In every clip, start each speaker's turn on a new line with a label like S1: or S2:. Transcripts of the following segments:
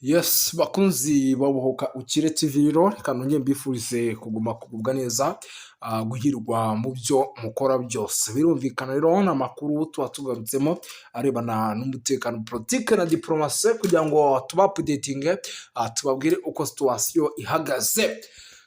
S1: Yes, bakunzi babohoka ukire TV rero reka nongere mbifurize kugubwa neza, guhirwa mu byo mukora byose. Birumvikana rero n'amakuru tuba tugarutsemo arebana n'umutekano, politike na diplomasi kugira ngo tubapudetinge, tubabwire uko situation ihagaze.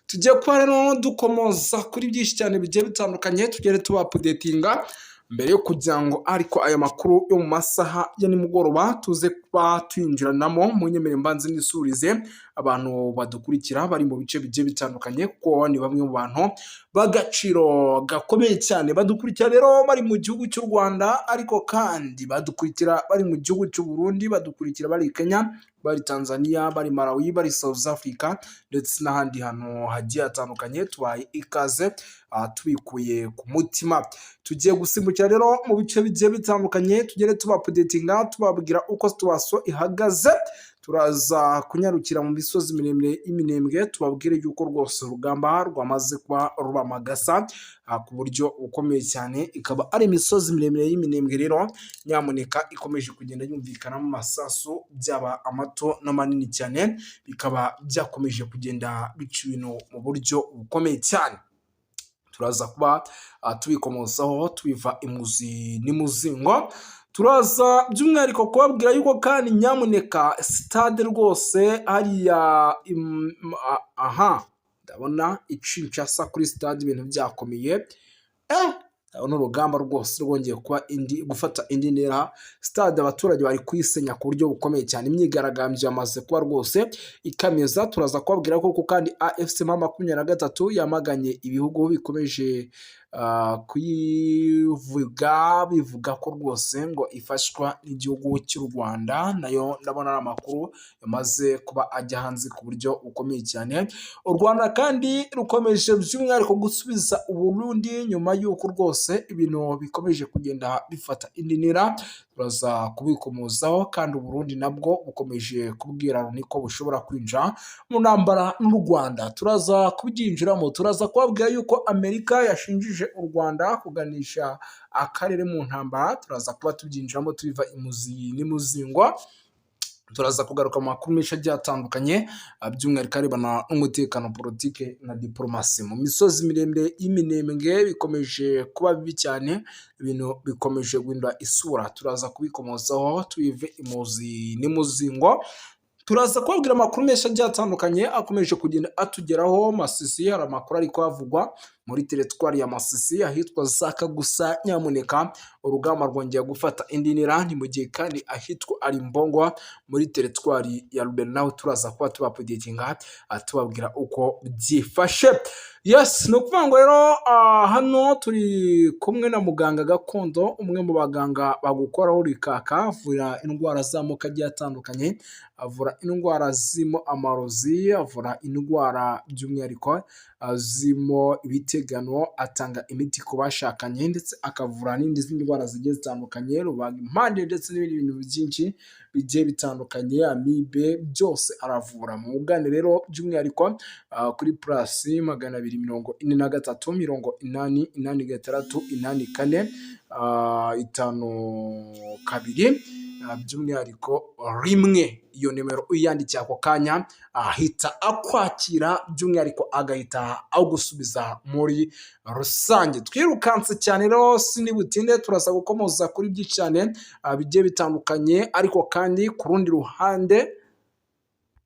S1: Tugiye kuba rero dukomoza kuri byinshi cyane bigiye bitandukanye, tugere tubapudetinga mbere yo kugira ngo ariko aya makuru yo mu masaha ya nimugoroba tuze kuba tuyinjiranamo mu nyemere mbanze n'isurize abantu badukurikira bari mu bice bigiye bitandukanye, kuko ni bamwe mu bantu b'agaciro gakomeye cyane badukurikira rero bari mu gihugu cy'u Rwanda, ariko kandi badukurikira bari mu gihugu cy'u Burundi, badukurikira bari Kenya, bari Tanzania, bari Malawi, bari South Africa ndetse n'ahandi hantu hagiye hatandukanye. Tubaye ikaze tubikuye ku mutima. Tugiye gusimbukira rero mu bice bigiye bitandukanye, tugere tubapudetinga tubabwira uko situation ihagaze. Turaza kunyarukira mu misozi miremire y'Iminembwe, tubabwire yuko rwose urugamba rwamaze kuba rubamagasa ku buryo bukomeye cyane. Ikaba ari imisozi miremire y'Iminembwe rero nyamuneka ikomeje kugenda yumvikana mu masasu, byaba amato n'amanini cyane, bikaba byakomeje kugenda bica ibintu mu buryo bukomeye cyane. Turaza kuba tubikomozaho tubiva imuzi n'imuzingo. Turaza by'umwihariko kubabwira yuko kandi nyamuneka stade rwose hariya ndabona Kinshasa kuri stade ibintu byakomeye. Ndabona urugamba rwose rwongeye kuba gufata indi ntera. Stade abaturage bari kuyisenya ku buryo bukomeye cyane, imyigaragambyo yamaze kuba rwose ikameza. Turaza kubabwira ko kandi AFC M23 yamaganye ibihugu bikomeje kuyivuga bivuga ko rwose ngo ifashwa n'igihugu cy'u Rwanda, nayo ndabona ari amakuru yamaze kuba ajya hanze ku buryo bukomeye cyane. U Rwanda kandi rukomeje by'umwihariko gusubiza u Burundi nyuma y'uko rwose ibintu bikomeje kugenda bifata indi ntera. Turaza kubikomozaho kandi u Burundi nabwo bukomeje kubwira niko bushobora kwinjira mu ntambara n'u Rwanda. Turaza kubyinjiramo, turaza kubabwira yuko Amerika yashinjije u Rwanda kuganisha akarere mu ntambara. Turaza kuba tubyinjiramo tubiva imuzi n'imuzingo. Turaza kugaruka mu makuru menshi agiye atandukanye, by'umwihariko arebana n'umutekano, politike na diplomasi. Mu misozi miremire y'Iminembwe bikomeje kuba bibi cyane, ibintu bikomeje guhindura isura. Turaza kubikomozaho tubive imuzi n'imuzingo. Turaza kubabwira amakuru menshi agiye atandukanye akomeje kugenda atugeraho. Masisi hari amakuru ariko havugwa muri teritwari ya Masisi ahitwa Zakagusa, nyamuneka urugamba rwongeye gufata indi ntera. Ni mu gihe kandi ahitwa Arimbongwa muri teritwari ya Rubero naho turaza kuba tubapudetinga tubabwira uko byifashe. Yes, ni ukuvuga ngo rero hano turi kumwe na muganga gakondo, umwe mu baganga bagukoraho rikaka, avura indwara z'amoko agiye atandukanye, avura indwara zirimo amarozi, avura indwara by'umwihariko zirimo ibitegano, atanga imiti ku bashakanye ndetse akavura n'izindi ndwara zigiye zitandukanye, rubagimpande ndetse n'ibindi bintu byinshi bigiye bitandukanye, amibe, byose aravura. Mugane rero by'umwihariko kuri plus 243 by'umwihariko rimwe. Iyo nimero uyandikira ako kanya ahita akwakira, by'umwihariko agahita agusubiza muri rusange. Twirukanse cyane rero sinibutinde, turaza gukomoza kuri byinshi cyane bigiye bitandukanye, ariko kandi ku rundi ruhande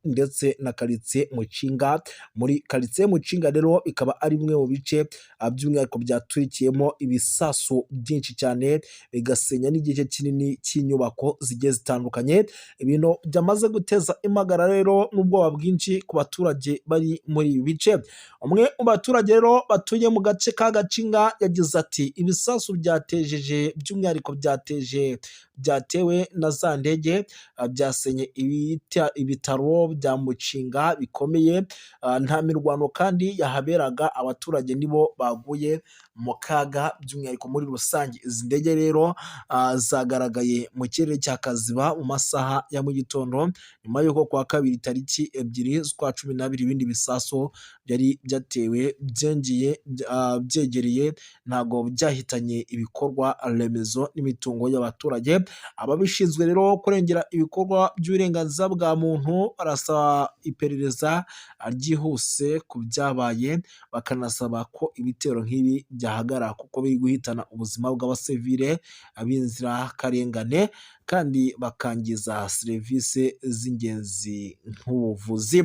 S1: ndetse na karitsiye Mucinga. Muri karitsiye Mucinga rero ikaba ari bimwe mu bice by'umwihariko byaturikiyemo ibisasu byinshi cyane, bigasenya n'igice kinini cy'inyubako zigiye zitandukanye, ibintu byamaze guteza impagarara rero n'ubwoba bwinshi ku baturage bari muri ibi bice. Umwe mu baturage rero batuye mu gace ka Gacinga yagize ati ibisasu byatejeje by'umwihariko byatewe na za ndege byasenye ibitaro bya Mucinga bikomeye. Nta mirwano kandi yahaberaga, abaturage nibo baguye mu kaga by'umwihariko muri rusange. Izi ndege rero zagaragaye mu kirere cya Kaziba mu masaha ya mu gitondo, nyuma y'uko kuwa kabiri tariki 2 z'ukwa 12 ibindi bisasu byari byatewe byegereye, ntago byahitanye ibikorwa remezo n'imitungo y'abaturage. ababishinzwe rero kurengera ibikorwa by'uburenganzira bwa muntu barasaba iperereza ryihuse ku byabaye, bakanasaba ko ibitero nk'ibi byahagarara kuko biri guhitana ubuzima bw'abasivile b'inzirakarengane kandi bakangiza serivisi z'ingenzi nk'ubuvuzi.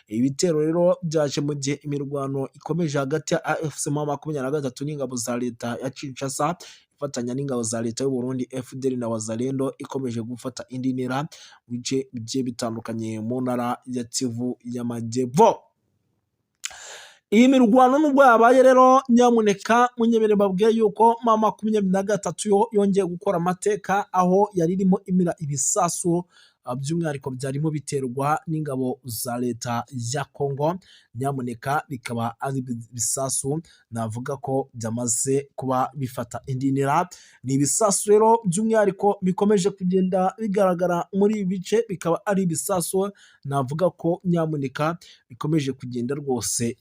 S1: Ibi bitero rero byaje mu gihe imirwano ikomeje hagati ya AFC M23 n'ingabo za leta ya Kinshasa ifatanya n'ingabo za leta y'u Burundi FDL na Wazalendo ikomeje gufata indi ntera mu bice bigiye bitandukanye mu ntara ya Kivu y'Amajyepfo. Iyi mirwano nubwo yabaye rero, nyamuneka munyemere mbabwiye yuko M23 yo yongeye gukora amateka, aho yari irimo imira ibisasu by'umwihariko byarimo biterwa n'ingabo za leta ya Kongo. Nyamuneka bikaba ari ibisasu navuga ko byamaze kuba bifata indi ntera. Ni ibisasu rero by'umwihariko bikomeje kugenda bigaragara muri ibi bice, bikaba ari ibisasu navuga ko nyamuneka bikomeje kugenda rwose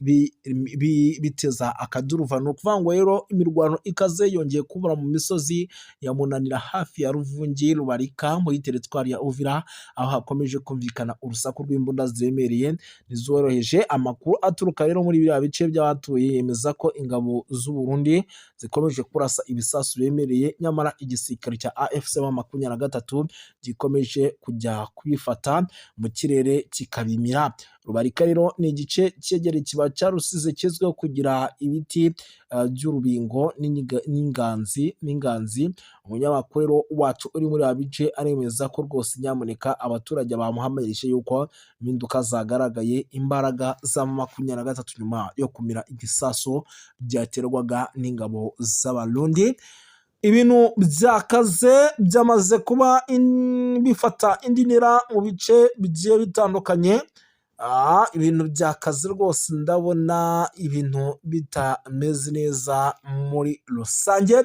S1: biteza akaduruvano. Ni ukuvuga ngo rero imirwano ikaze yongeye kubura mu misozi ya Munanira hafi ya Ruvungi, Rubarika muri teritwari ya Uvira, aho hakomeje kumvikana urusaku rw'imbunda ziremereye ntizoroheje. Amakuru aturuka rero muri biriya bice by'abatuye yemeza ko ingabo z'u Burundi zikomeje kurasa ibisasu biremereye, nyamara igisirikare cya AFC M23 gikomeje kujya kwifata mu kirere kikabimira. Rubarika rero ni igice cyegereye kiba cya Rusizi kizwiho kugira ibiti by'urubingo n'inganzi. Umunyamakuru wacu uri muri abice aremeza ko rwose nyamuneka abaturage bamuhamarishe yuko impinduka zagaragaye, imbaraga za M23 nyuma yo kumira igisasu byaterwaga n'ingabo z'Abarundi. Ibintu byakaze byamaze kuba bifata indi ntera mu bice bigiye bitandukanye. Ibintu byakaze rwose, ndabona ibintu bitameze neza muri rusange.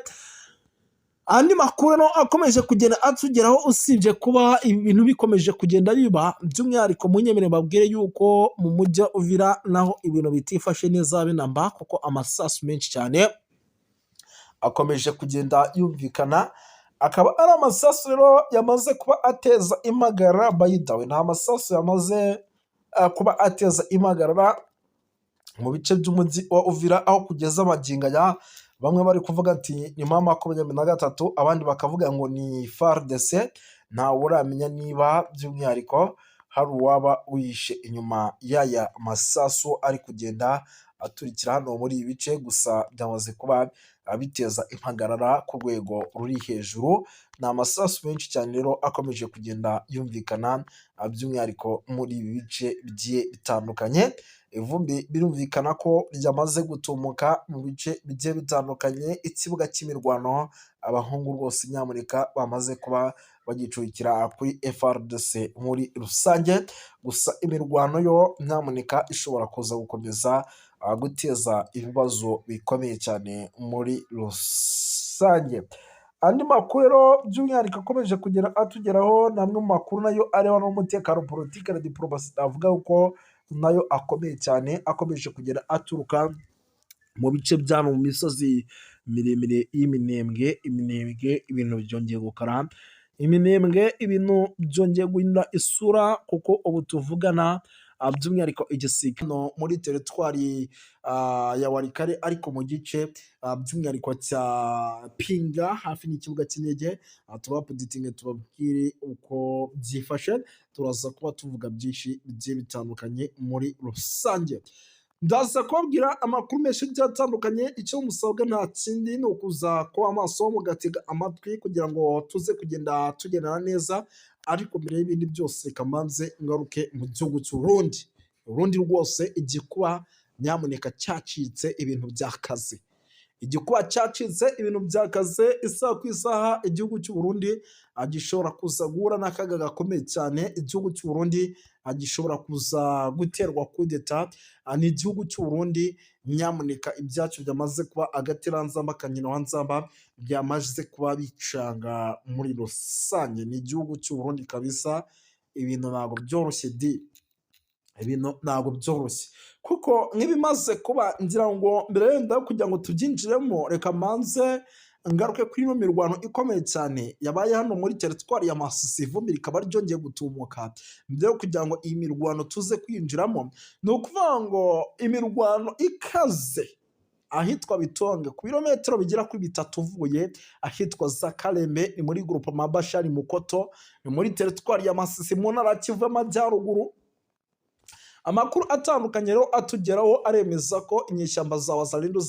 S1: Andi makuru akomeje kugenda atugeraho, usibye kuba ibi bintu bikomeje kugenda biba, by'umwihariko munyemere mbabwire yuko mu mujyi wa Uvira naho ibintu bitifashe neza binamba, kuko amasasu menshi cyane akomeje kugenda yumvikana, akaba ari amasasu rero yamaze kuba ateza impagarara. Bayidawe nta masasu yamaze kuba ateza impagarara mu bice by'umujyi wa Uvira, aho kugeza amagingo aya bamwe bari kuvuga ati ni M23, abandi bakavuga ngo ni FARDC. Ntawe uramenya niba by'umwihariko hari uwaba wishe inyuma y'aya masasu ari kugenda aturikira hano muri ibi bice, gusa byamaze kuba biteza impagarara ku rwego ruri hejuru. Ni amasasu menshi cyane rero akomeje kugenda yumvikana, by'umwihariko muri ibi bice bigiye bitandukanye. Ivumbi birumvikana ko ryamaze gutumuka mu bice bigiye bitandukanye. Ikibuga cy'imirwano abahungu rwose nyamuneka bamaze kuba bagicukira kuri FARDC muri rusange, gusa imirwano yo nyamuneka ishobora kuza gukomeza guteza ibibazo bikomeye cyane muri rusange. Andi makuru rero by'umwihariko akomeje kugera atugeraho, namwe mu makuru nayo areba n'umutekano, politiki na diplomasi, avuga ko nayo akomeye cyane, akomeje kugera aturuka mu bice byano mu misozi miremire y'Iminembwe. Ibintu byongeye gukara, Iminembwe ibintu byongeye guhindura isura, kuko ubu tuvugana by'umwihariko igisikano muri teritwari ya Warikare, ariko mu gice by'umwihariko cya Pinga hafi n'ikibuga cy'indege. Tubapuditinge tubabwire uko byifashe, turaza kuba tuvuga byinshi bigiye bitandukanye muri rusange. Ndaza kubabwira amakuru menshi agiye atandukanye. Icyo musabwa nta kindi ni ukuza kuba amaso mugatega amatwi kugira ngo tuze kugenda tugendana neza. Ariko mbere y'ibindi byose kamanze ngaruke mu gihugu cy'u Burundi. Burundi rwose igikuba nyamuneka cyacitse, ibintu byakaze. Igikuba cyacitse, ibintu byakaze. Isaha ku isaha igihugu cy'u Burundi gishobora kuza guhura n'akaga gakomeye cyane. Igihugu cy'u Burundi gishobora kuza guterwa kudeta. Ni igihugu cy'u Burundi nyamuneka ibyacu byamaze kuba agateranzamba kanyina wa nzamba, byamaze kuba bicanga muri rusange. Ni igihugu cy'u Burundi kabisa, ibintu ntabwo byoroshye ibintu ntabwo byoroshye, kuko nk'ibimaze kuba, ngira ngo mbere yenda kugira ngo tubyinjiremo, reka manze ngaruke kuri ino mirwano ikomeye cyane yabaye hano muri teritwari ya Masisi, ivumbi rikaba ryongeye gutumuka. Mbere yo kugira ngo iyi mirwano tuze kwinjiramo, ni ukuvuga ngo imirwano ikaze ahitwa Bitonge ku birometero bigera kuri 3 uvuye ahitwa za Karembe, ni muri groupe Mabashari Mukoto, ni muri teritwari ya Masisi mu ntara ya Kivu y'Amajyaruguru. Amakuru atandukanye rero atugeraho aremeza ko inyeshyamba za Wazalendo